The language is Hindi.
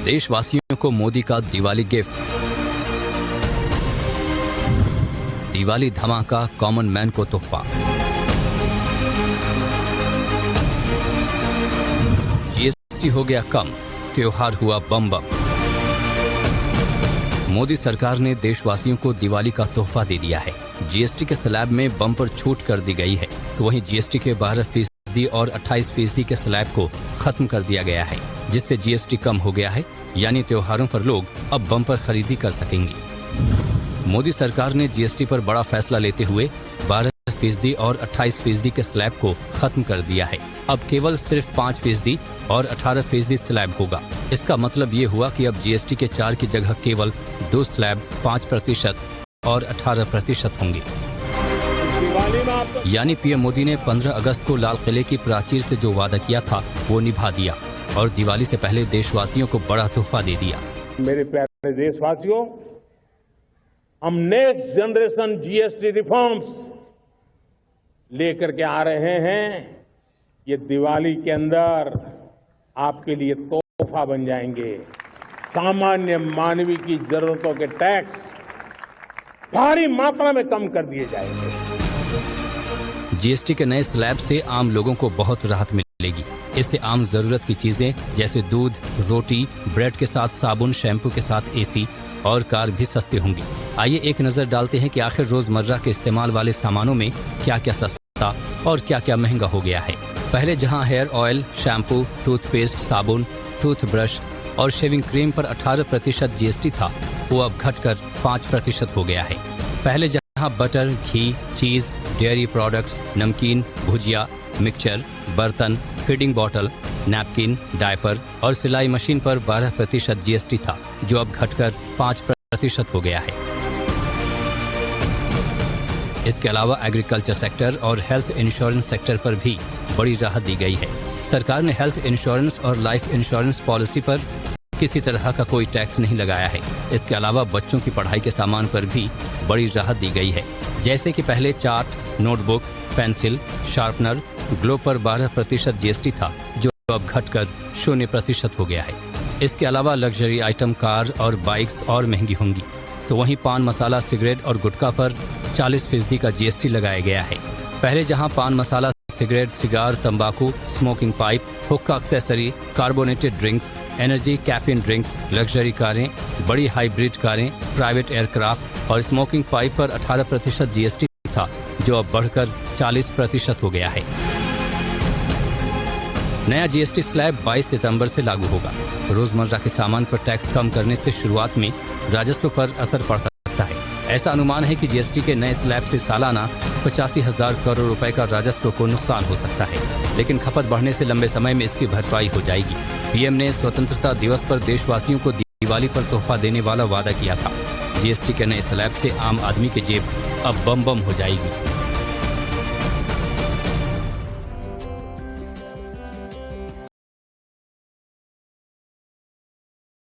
देशवासियों को मोदी का दिवाली गिफ्ट। दिवाली धमाका कॉमन मैन को तोहफा। जीएसटी हो गया कम, त्योहार हुआ बम बम। मोदी सरकार ने देशवासियों को दिवाली का तोहफा दे दिया है। जीएसटी के स्लैब में बम्पर छूट कर दी गई है, तो वहीं जीएसटी के 12% और 28% के स्लैब को खत्म कर दिया गया है, जिससे जीएसटी कम हो गया है। यानी त्योहारों पर लोग अब बम्पर खरीदी कर सकेंगे। मोदी सरकार ने जीएसटी पर बड़ा फैसला लेते हुए 12% और 28% के स्लैब को खत्म कर दिया है। अब केवल सिर्फ 5% और 18% स्लैब होगा। इसका मतलब ये हुआ कि अब जीएसटी के 4 की जगह केवल 2 स्लैब 5% और 18% होंगे। यानी पीएम मोदी ने 15 अगस्त को लाल किले की प्राचीर से जो वादा किया था वो निभा दिया और दिवाली से पहले देशवासियों को बड़ा तोहफा दे दिया। मेरे प्यारे देशवासियों, हम नेक्स्ट जनरेशन जीएसटी रिफॉर्म्स लेकर के आ रहे हैं। ये दिवाली के अंदर आपके लिए तोहफा बन जाएंगे। सामान्य मानवीय की जरूरतों के टैक्स भारी मात्रा में कम कर दिए जाएंगे। जीएसटी के नए स्लैब से आम लोगों को बहुत राहत मिलेगी। इससे आम जरूरत की चीजें जैसे दूध, रोटी, ब्रेड के साथ साबुन, शैम्पू के साथ एसी और कार भी सस्ते होंगी। आइए एक नजर डालते हैं कि आखिर रोजमर्रा के इस्तेमाल वाले सामानों में क्या क्या सस्ता और क्या क्या महंगा हो गया है। पहले जहां हेयर ऑयल, शैम्पू, टूथपेस्ट, साबुन, टूथब्रश और शेविंग क्रीम पर 18% जीएसटी था, वो अब घटकर 5% हो गया है। पहले जहां बटर, घी, चीज, डेयरी प्रोडक्ट्स, नमकीन, भुजिया, मिक्सचर, बर्तन, फीडिंग बॉटल, नैपकिन, डायपर और सिलाई मशीन पर 12% जीएसटी था, जो अब घटकर 5% हो गया है। इसके अलावा एग्रीकल्चर सेक्टर और हेल्थ इंश्योरेंस सेक्टर पर भी बड़ी राहत दी गई है। सरकार ने हेल्थ इंश्योरेंस और लाइफ इंश्योरेंस पॉलिसी पर किसी तरह का कोई टैक्स नहीं लगाया है। इसके अलावा बच्चों की पढ़ाई के सामान पर भी बड़ी राहत दी गई है, जैसे कि पहले chart, notebook, pencil, sharpener, glow पर 12% जीएसटी था, जो अब घटकर 0% हो गया है। इसके अलावा लग्जरी आइटम, कार और बाइक्स और महंगी होंगी। तो वहीं पान मसाला, सिगरेट और गुटखा पर 40% का जीएसटी लगाया गया है। पहले जहां पान मसाला, सिगरेट, सिगार, तंबाकू, स्मोकिंग पाइप, हुक्का accessory, carbonated drinks, energy caffeine drinks, luxury कारें, बड़ी हाइब्रिड कारें, प्राइवेट एयरक्राफ्ट और स्मोकिंग पाइप पर 18% जीएसटी था, जो अब बढ़कर 40% हो गया है। नया जीएसटी स्लैब 22 सितंबर से लागू होगा। रोजमर्रा के सामान पर टैक्स कम करने से शुरुआत में राजस्व पर असर पड़ सकता है। ऐसा अनुमान है कि जीएसटी के नए स्लैब से सालाना 85,000 करोड़ रुपए का राजस्व को नुकसान हो सकता है, लेकिन खपत बढ़ने से लंबे समय में इसकी भरपाई हो जाएगी। पीएम ने स्वतंत्रता दिवस पर देशवासियों को दिवाली पर तोहफा देने वाला वादा किया था। जीएसटी के नए स्लैब से आम आदमी की जेब अब बम बम हो जाएगी।